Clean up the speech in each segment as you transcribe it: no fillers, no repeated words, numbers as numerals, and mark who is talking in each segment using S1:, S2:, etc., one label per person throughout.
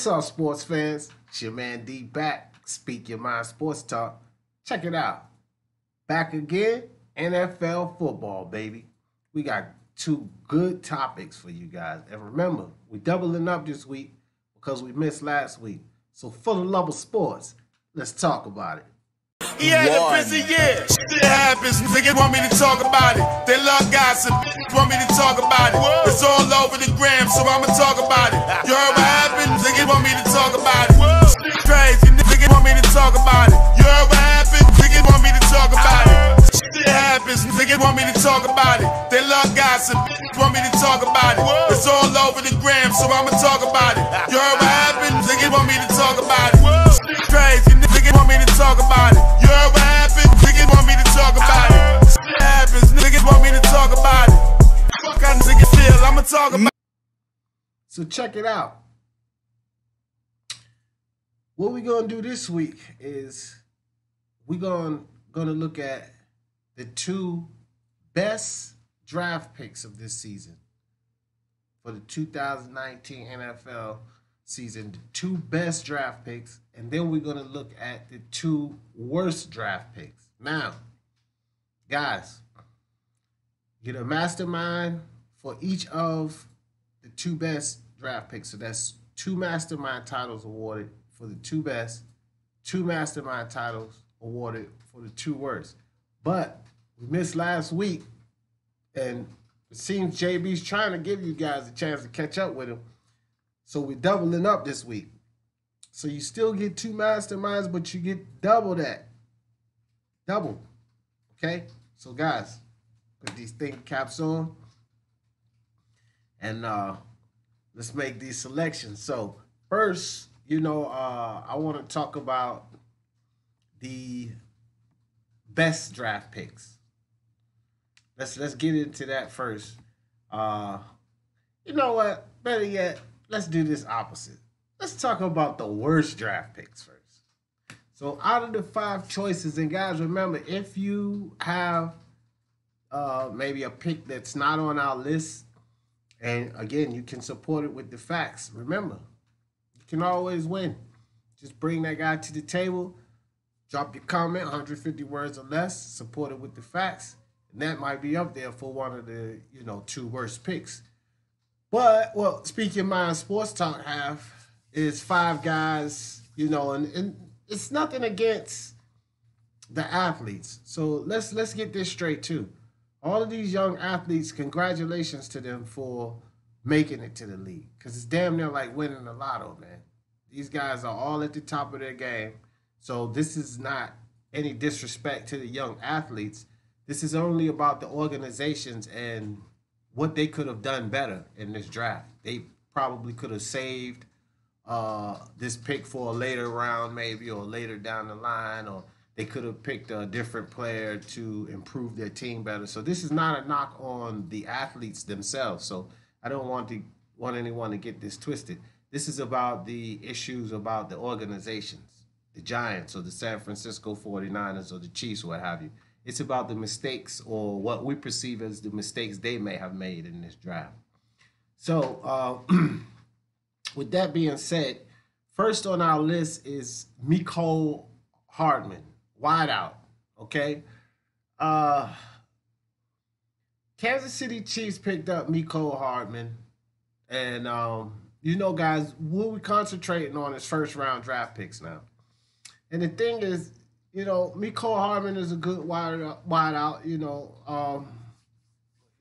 S1: What's up, sports fans? It's your man D back. Speak Your Mind Sports Talk. Check it out. Back again, NFL football, baby. We got two good topics for you guys. And remember, we're doubling up this week because we missed last week. So for the love of sports, let's talk about it.
S2: He had a busy year. Shit happens. Niggas want me to talk about it. They love gossip. Want me to talk about it. It's all over the gram, so I'ma talk about it. You heard what happened? Niggas want me to talk about it. Shit crazy. Niggas want me to talk about it. You heard what happened? Niggas want me to talk about it. Shit happens. Niggas want me to talk about it. They love gossip. Want me to talk about it. It's all over the gram, so I'ma talk about it. You heard what happened? Niggas want me to talk about it. Shit crazy. Niggas want me to talk about it. You heard what happened? Niggas want me to talk about it. Shit happens. Niggas want me to talk about it. Fuck how niggas feel. I'ma talk about it.
S1: So check it out. What we're going to do this week is we're going to look at the two best draft picks of this season for the 2019 NFL season. The two best draft picks, and then we're going to look at the two worst draft picks. Now, guys, get a mastermind for each of the two best draft picks. So that's two mastermind titles awarded for the two best, two mastermind titles awarded for the two worst. But we missed last week, and it seems JB's trying to give you guys a chance to catch up with him. So we're doubling up this week. So you still get two masterminds, but you get double that. Double. Okay? So guys, put these thinking caps on. And let's make these selections. So first, I want to talk about the best draft picks. Let's get into that first. You know what? Better yet, let's do this opposite. Let's talk about the worst draft picks first. So out of the 5 choices, and guys, remember, if you have maybe a pick that's not on our list, and again, you can support it with the facts. Remember, you can always win. Just bring that guy to the table, drop your comment, 150 words or less, support it with the facts, and that might be up there for one of the, two worst picks. But, well, Speak Your Mind Sports Talk is 5 guys, and it's nothing against the athletes. So let's get this straight too. All of these young athletes, congratulations to them for making it to the league, because it's damn near like winning the lotto, man. These guys are all at the top of their game. So this is not any disrespect to the young athletes. This is only about the organizations and what they could have done better in this draft. They probably could have saved this pick for a later round maybe, or later down the line, or they could have picked a different player to improve their team better. So this is not a knock on the athletes themselves. So I don't want anyone to get this twisted. This is about the issues about the organizations, the Giants or the San Francisco 49ers or the Chiefs, what have you. It's about the mistakes, or what we perceive as the mistakes they may have made in this draft. So with that being said, first on our list is Mecole Hardman, wideout. Okay. Kansas City Chiefs picked up Mecole Hardman. And, guys, what we're concentrating on is first round draft picks now. And the thing is, Mecole Hardman is a good wideout.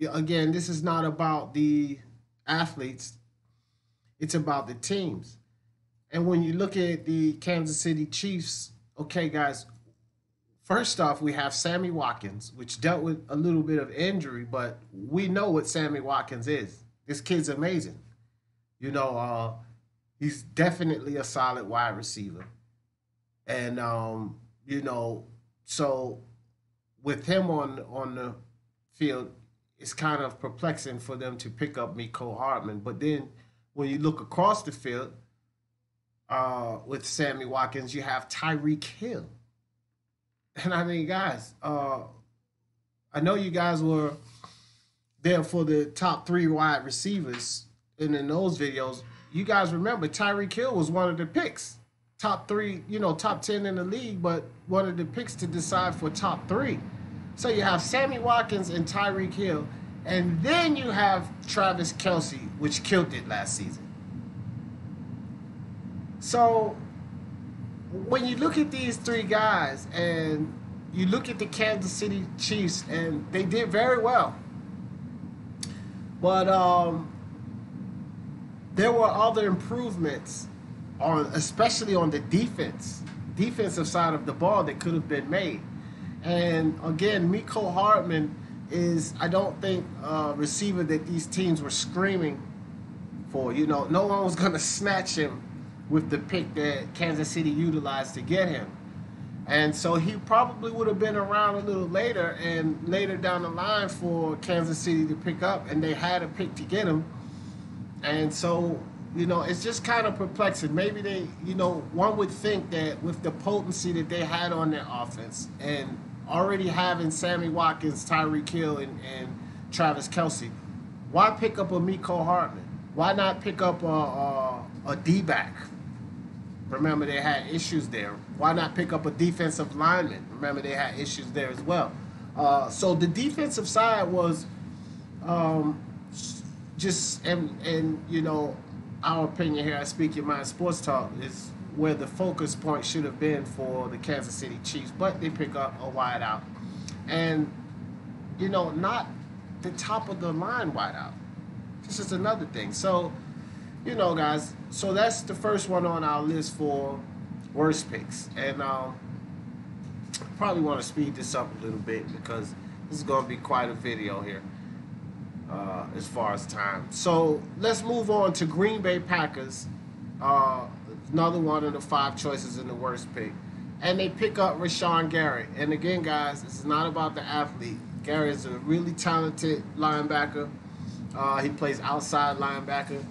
S1: Again, this is not about the athletes. It's about the teams. And when you look at the Kansas City Chiefs, okay, guys, first off, we have Sammy Watkins, which dealt with a little bit of injury, but we know what Sammy Watkins is. This kid's amazing. He's definitely a solid wide receiver. And, so with him on the field, it's kind of perplexing for them to pick up Mecole Hardman. But then when you look across the field with Sammy Watkins, you have Tyreek Hill. And I mean, guys, I know you guys were there for the top 3 wide receivers, and in those videos, you guys remember Tyreek Hill was one of the picks, top 3, top 10 in the league, but one of the picks to decide for top 3. So you have Sammy Watkins and Tyreek Hill, and then you have Travis Kelce, which killed it last season. So when you look at these 3 guys and you look at the Kansas City Chiefs, and they did very well. But there were other improvements, especially on the defensive side of the ball, that could have been made. And again, Mecole Hardman is, I don't think, a receiver that these teams were screaming for. No one was going to snatch him with the pick that Kansas City utilized to get him. And so he probably would have been around a little later and later down the line for Kansas City to pick up, and they had a pick to get him. And so, it's just kind of perplexing. Maybe they, one would think that with the potency that they had on their offense and already having Sammy Watkins, Tyreek Hill, and Travis Kelce, why pick up a Mecole Hardman? Why not pick up a D-back? Remember, they had issues there. Why not pick up a defensive lineman? Remember, they had issues there as well. So the defensive side was just, and our opinion here at Speak Your Mind Sports Talk is where the focus point should have been for the Kansas City Chiefs. But they pick up a wideout. And, not the top of the line wideout. This is another thing. So, guys, so that's the first one on our list for worst picks. And probably want to speed this up a little bit because this is going to be quite a video here as far as time. So let's move on to Green Bay Packers, another one of the 5 choices in the worst pick. And they pick up Rashawn Gary. And again, guys, this is not about the athlete. Gary is a really talented linebacker. He plays outside linebacker.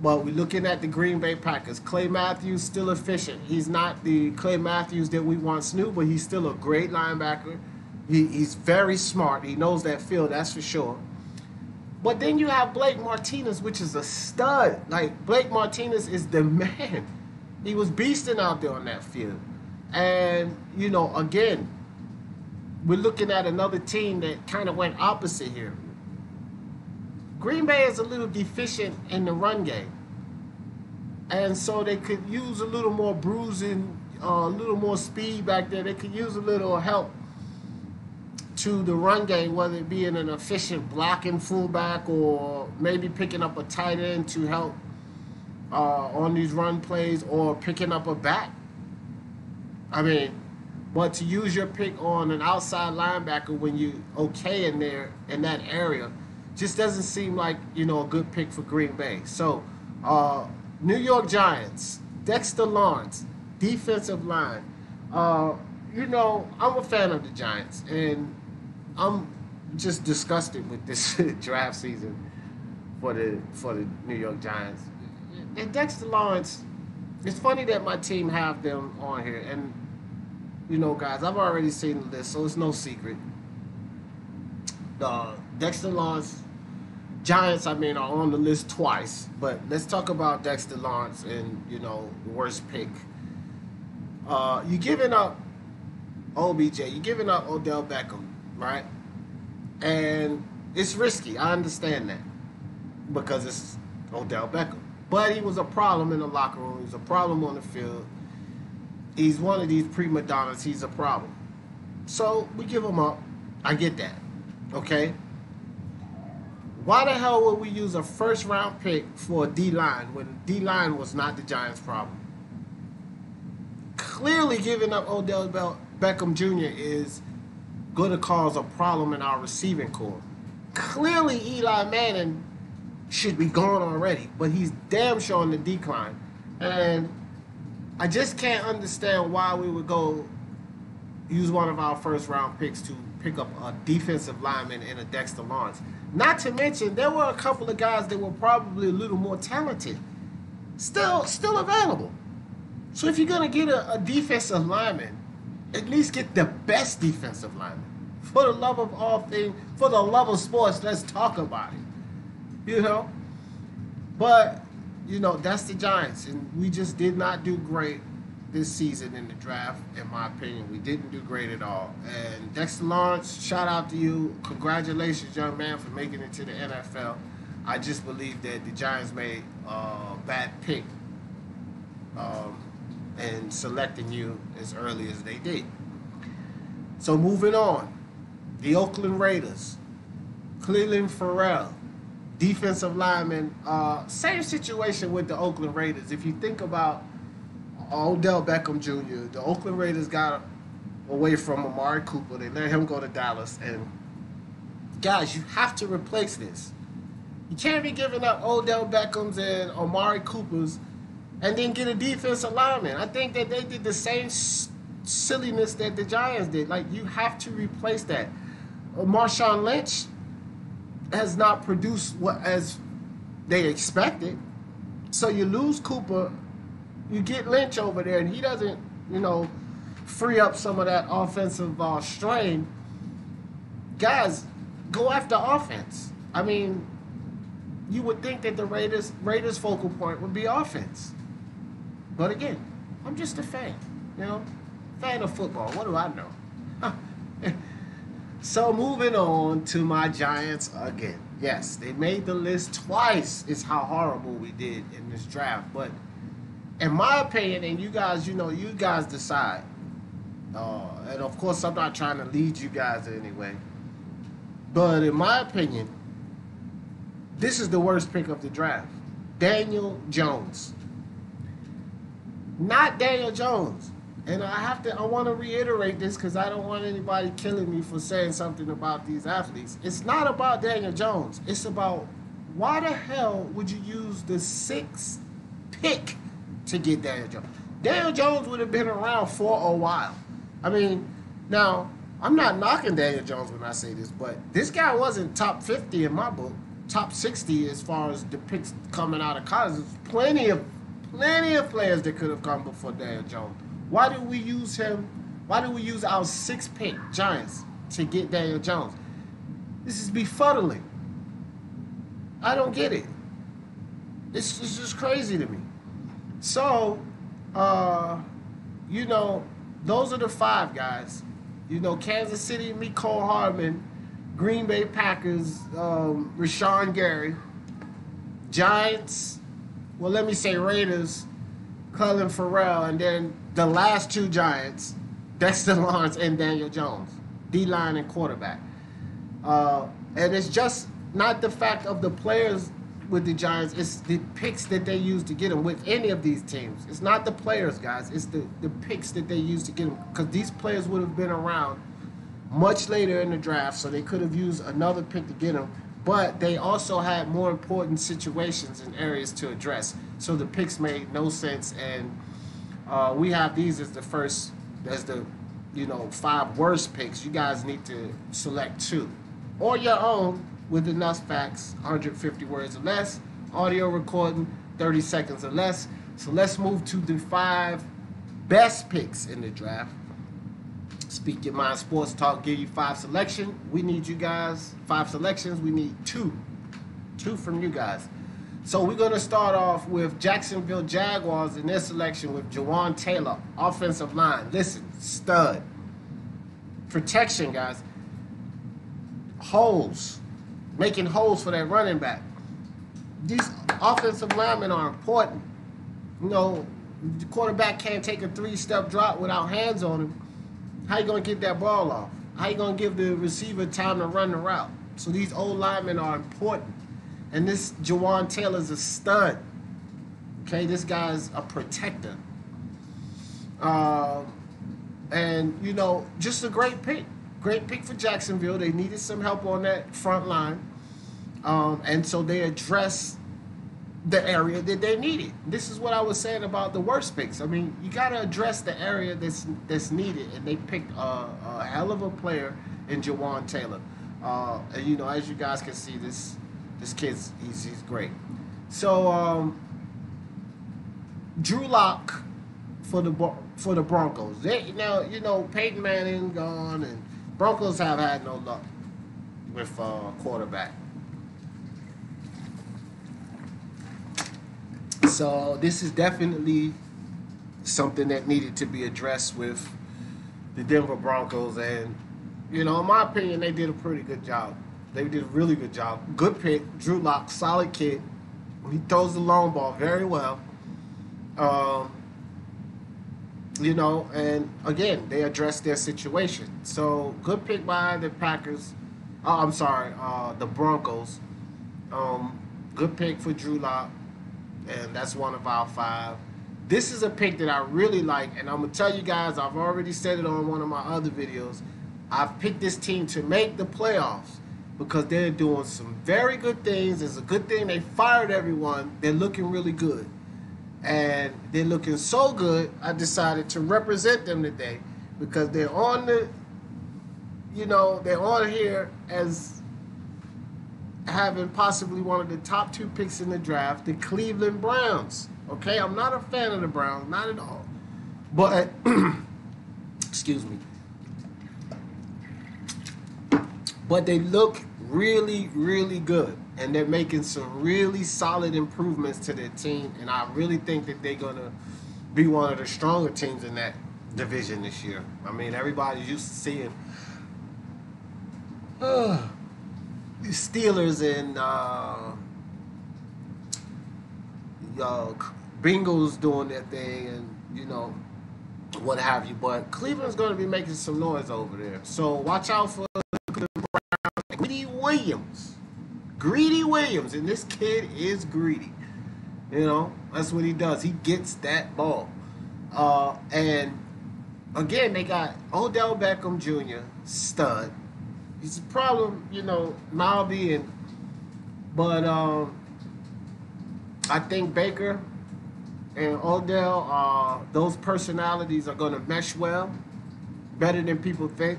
S1: But we're looking at the Green Bay Packers. Clay Matthews, still efficient. He's not the Clay Matthews that we once knew, but he's still a great linebacker. He's very smart. He knows that field, that's for sure. But then you have Blake Martinez, which is a stud. Like, Blake Martinez is the man. He was beasting out there on that field. And, again, we're looking at another team that kind of went opposite here. Green Bay is a little deficient in the run game. And so they could use a little more bruising, a little more speed back there. They could use a little help to the run game, whether it be in an efficient blocking fullback or maybe picking up a tight end to help on these run plays, or picking up a back. But to use your pick on an outside linebacker when you okay in there in that area just doesn't seem like, a good pick for Green Bay. So, New York Giants, Dexter Lawrence, defensive line. I'm a fan of the Giants, and I'm just disgusted with this draft season for the New York Giants. And Dexter Lawrence, it's funny that my team have them on here, and guys, I've already seen the list, so it's no secret. Dexter Lawrence, Giants, are on the list twice, but let's talk about Dexter Lawrence and, the worst pick. You're giving up OBJ, you're giving up Odell Beckham, right? And it's risky, I understand that, because it's Odell Beckham. But he was a problem in the locker room, he was a problem on the field. He's one of these prima donnas, he's a problem. So we give him up, I get that, okay? Why the hell would we use a first-round pick for a D-line when D-line was not the Giants' problem? Clearly giving up Odell Beckham Jr. is going to cause a problem in our receiving corps. Clearly Eli Manning should be gone already, but he's damn sure on the decline. And I just can't understand why we would go use one of our first-round picks to pick up a defensive lineman in a Dexter Lawrence. Not to mention, there were a couple of guys that were probably a little more talented, still available. So if you're going to get a defensive lineman, at least get the best defensive lineman. For the love of all things, for the love of sports, let's talk about it. But that's the Giants, and we just did not do great this season in the draft. In my opinion, we didn't do great at all. And Dexter Lawrence, shout out to you. Congratulations, young man, for making it to the NFL. I just believe that the Giants made a bad pick in selecting you as early as they did. So moving on, the Oakland Raiders, Clelin Ferrell, defensive lineman. Same situation with the Oakland Raiders. If you think about Odell Beckham Jr., the Oakland Raiders got away from Amari Cooper. They let him go to Dallas. And guys, you have to replace this. You can't be giving up Odell Beckham's and Amari Cooper's and then get a defensive lineman. I think that they did the same silliness that the Giants did. Like, you have to replace that. Marshawn Lynch has not produced what as they expected. So you lose Cooper, you get Lynch over there, and he doesn't, free up some of that offensive strain. Guys, go after offense. I mean, you would think that the Raiders' focal point would be offense. But again, I'm just a fan, fan of football. What do I know? So moving on to my Giants again. Yes, they made the list twice. Is how horrible we did in this draft. But in my opinion, and you guys, you guys decide. And of course, I'm not trying to lead you guys in any way. But in my opinion, this is the worst pick of the draft. Daniel Jones. Not Daniel Jones. And I want to reiterate this because I don't want anybody killing me for saying something about these athletes. It's not about Daniel Jones. It's about why the hell would you use the 6th pick to get Daniel Jones? Daniel Jones would have been around for a while. I mean, now, I'm not knocking Daniel Jones when I say this, but this guy wasn't top 50 in my book. Top 60 as far as the picks coming out of college. There's plenty of players that could have come before Daniel Jones. Why did we use him? Why did we use our 6th pick, Giants, to get Daniel Jones? This is befuddling. I don't get it. It's just crazy to me. So, those are the 5 guys. Kansas City, Mecole Hardman, Green Bay Packers, Rashawn Gary, Giants, Raiders, Clelin Ferrell, and then the last 2 Giants, Dexter Lawrence and Daniel Jones, D-line and quarterback. And it's just not the fact of the players with the Giants, it's the picks that they use to get them with any of these teams. It's not the players, guys. It's the picks that they use to get them. Because these players would have been around much later in the draft, so they could have used another pick to get them. But they also had more important situations and areas to address. So the picks made no sense. And we have these as the 5 worst picks. You guys need to select 2. Or your own with enough facts, 150 words or less. Audio recording, 30 seconds or less. So let's move to the 5 best picks in the draft. Speak Your Mind Sports Talk, give you 5 selection. We need you guys, 5 selections. We need 2 from you guys. So we're going to start off with Jacksonville Jaguars in their selection with Jawaan Taylor, offensive line. Listen, stud. Protection, guys. Holes. Making holes for that running back. These offensive linemen are important. The quarterback can't take a 3-step drop without hands on him. How you going to get that ball off? How you going to give the receiver time to run the route? So these old linemen are important. And this Jawaan Taylor's a stud. Okay, this guy's a protector. And, just a great pick. Great pick for Jacksonville. They needed some help on that front line. And so they addressed the area that they needed. This is what I was saying about the worst picks. I mean, you got to address the area that's needed. And they picked a hell of a player in Jawaan Taylor. And, as you guys can see, this kid's he's great. So Drew Lock for the Broncos. Peyton Manning gone, and Broncos have had no luck with quarterback. So this is definitely something that needed to be addressed with the Denver Broncos. And, in my opinion, they did a pretty good job. They did a really good job. Good pick. Drew Lock, solid kid. He throws the long ball very well. And again, they addressed their situation. So good pick by the Packers. The Broncos. Good pick for Drew Lock, and that's one of our 5. This is a pick that I really like, and I'm going to tell you guys, I've already said it on one of my other videos. I've picked this team to make the playoffs because they're doing some very good things. It's a good thing they fired everyone. They're looking really good. And they're looking so good, I decided to represent them today because they're on they're on here as having possibly one of the top 2 picks in the draft, the Cleveland Browns. Okay, I'm not a fan of the Browns, not at all. But, excuse me. But they look really, really good. And they're making some really solid improvements to their team. And I really think that they're going to be one of the stronger teams in that division this year. I mean, everybody's used to seeing the Steelers and Bengals doing their thing and, what have you. But Cleveland's going to be making some noise over there. So watch out for Greedy Williams. Greedy Williams, and this kid is greedy. That's what he does. He gets that ball. And again, they got Odell Beckham Jr., stud. He's a problem, Malby, but I think Baker and Odell, those personalities are going to mesh well, better than people think.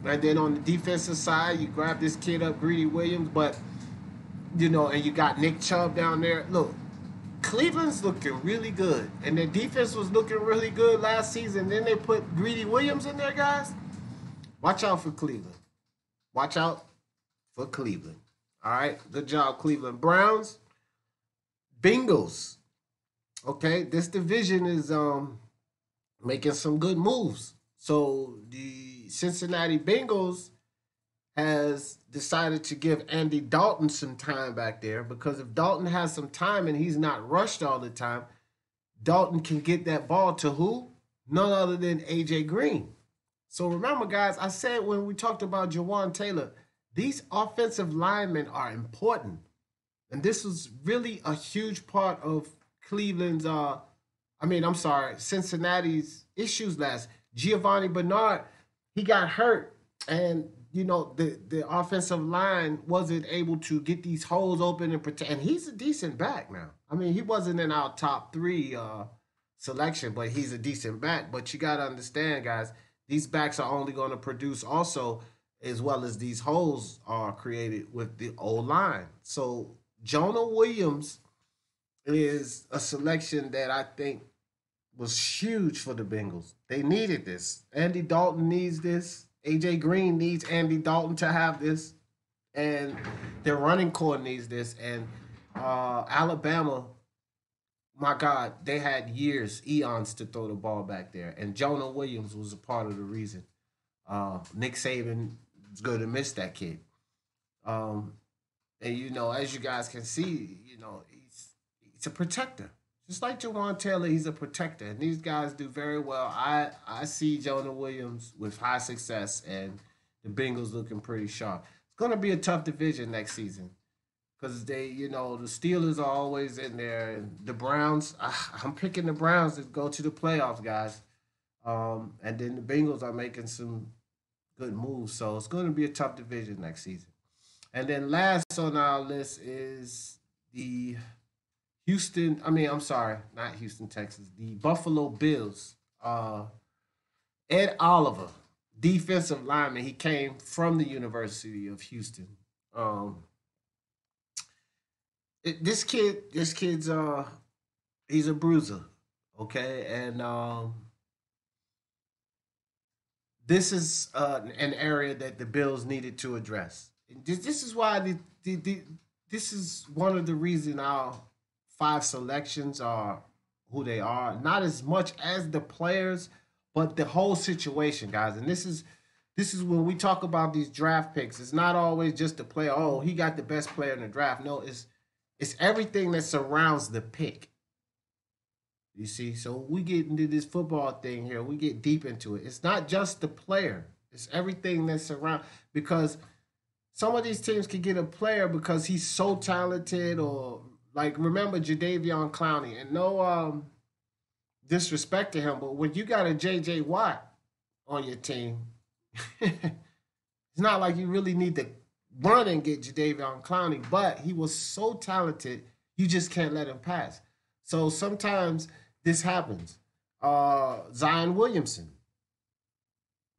S1: And then on the defensive side, you grab this kid up, Greedy Williams, but, and you got Nick Chubb down there. Look, Cleveland's looking really good. And their defense was looking really good last season. Then they put Greedy Williams in there, guys. Watch out for Cleveland. Watch out for Cleveland. All right? Good job, Cleveland Browns. Bengals. Okay? This division is making some good moves. So the Cincinnati Bengals has decided to give Andy Dalton some time back there because if Dalton has some time and he's not rushed all the time, Dalton can get that ball to who? None other than A.J. Green. So remember, guys, I said when we talked about Jawan Taylor, these offensive linemen are important. And this was really a huge part of Cleveland's, Cincinnati's issues last. Giovanni Bernard, he got hurt, and the offensive line wasn't able to get these holes open and protect. And he's a decent back now. I mean, he wasn't in our top 3 selection, but he's a decent back. But you got to understand, guys, these backs are only going to produce also as well as these holes are created with the O-line. So Jonah Williams is a selection that I think was huge for the Bengals. They needed this. Andy Dalton needs this. A.J. Green needs Andy Dalton to have this. And their running core needs this. And Alabama, my God, they had eons to throw the ball back there. And Jonah Williams was a part of the reason. Nick Saban is going to miss that kid. And, as you guys can see, he's a protector. Just like Jawan Taylor, he's a protector. And these guys do very well. I see Jonah Williams with high success and the Bengals looking pretty sharp. It's going to be a tough division next season because the Steelers are always in there. And the Browns, I'm picking the Browns to go to the playoffs, guys. And then the Bengals are making some good moves. So it's going to be a tough division next season. And then last on our list is the not Houston, Texas. The Buffalo Bills. Ed Oliver, defensive lineman. He came from the University of Houston. This kid's he's a bruiser, okay, and this is an area that the Bills needed to address. This is why this is one of the reasons our 5 selections are who they are. Not as much as the players, but the whole situation, guys. And this is when we talk about these draft picks. It's not always just the player. Oh, he got the best player in the draft. No, it's everything that surrounds the pick. You see, so we get into this football thing here. We get deep into it. It's not just the player. It's everything that's around. Because some of these teams can get a player because he's so talented, or like remember Jadeveon Clowney, and no disrespect to him, but when you got a J.J. Watt on your team, it's not like you really need to run and get Jadeveon Clowney, but he was so talented, you just can't let him pass. So sometimes this happens. Zion Williamson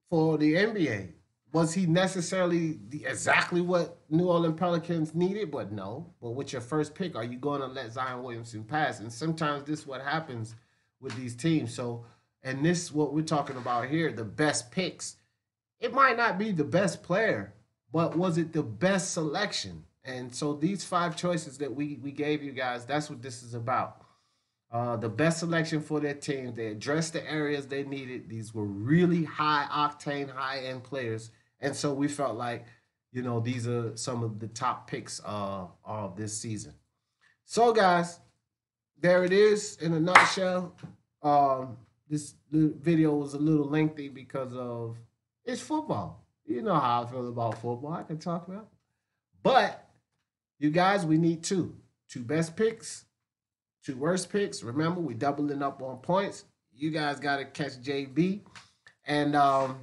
S1: for the NBA. Was he necessarily exactly what New Orleans Pelicans needed? But no. But with your first pick, are you going to let Zion Williamson pass? And sometimes this is what happens with these teams. So, and this is what we're talking about here, the best picks. It might not be the best player, but was it the best selection? And so these 5 choices that we gave you guys, that's what this is about. The best selection for their team. They addressed the areas they needed. These were really high-octane, high-end players. And so we felt like, you know, these are some of the top picks of this season. So, guys, there it is in a nutshell. This video was a little lengthy because of it's football. You know how I feel about football. I can talk about it. But, you guys, we need 2 best picks, 2 worst picks. Remember, we're doubling up on points. You guys got to catch JB. And I'm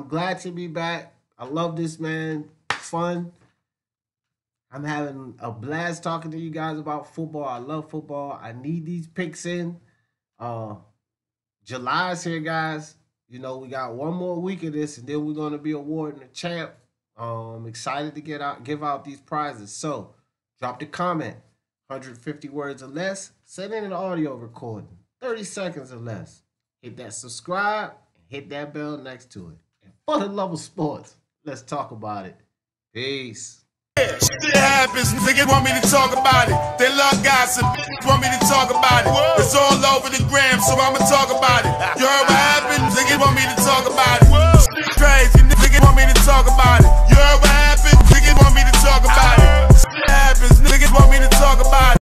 S1: glad to be back. I love this, man. Fun. I'm having a blast talking to you guys about football. I love football. I need these picks in. July's here, guys. You know, we got 1 more week of this, and then we're going to be awarding a champ. I'm excited to give out these prizes. So, drop the comment. 150 words or less. Send in an audio recording. 30 seconds or less. Hit that subscribe. Hit that bell next to it. And for the love of sports, let's talk about it. Peace.
S2: Shit happens, niggas want me to talk about it. They love gossip, want me to talk about it. It's all over the gram, so I'ma talk about it. You heard what happened? Niggas want me to talk about it. Shit crazy, niggas want me to talk about it. You heard what happened? Niggas want me to talk about it. Shit happens, niggas want me to talk about it.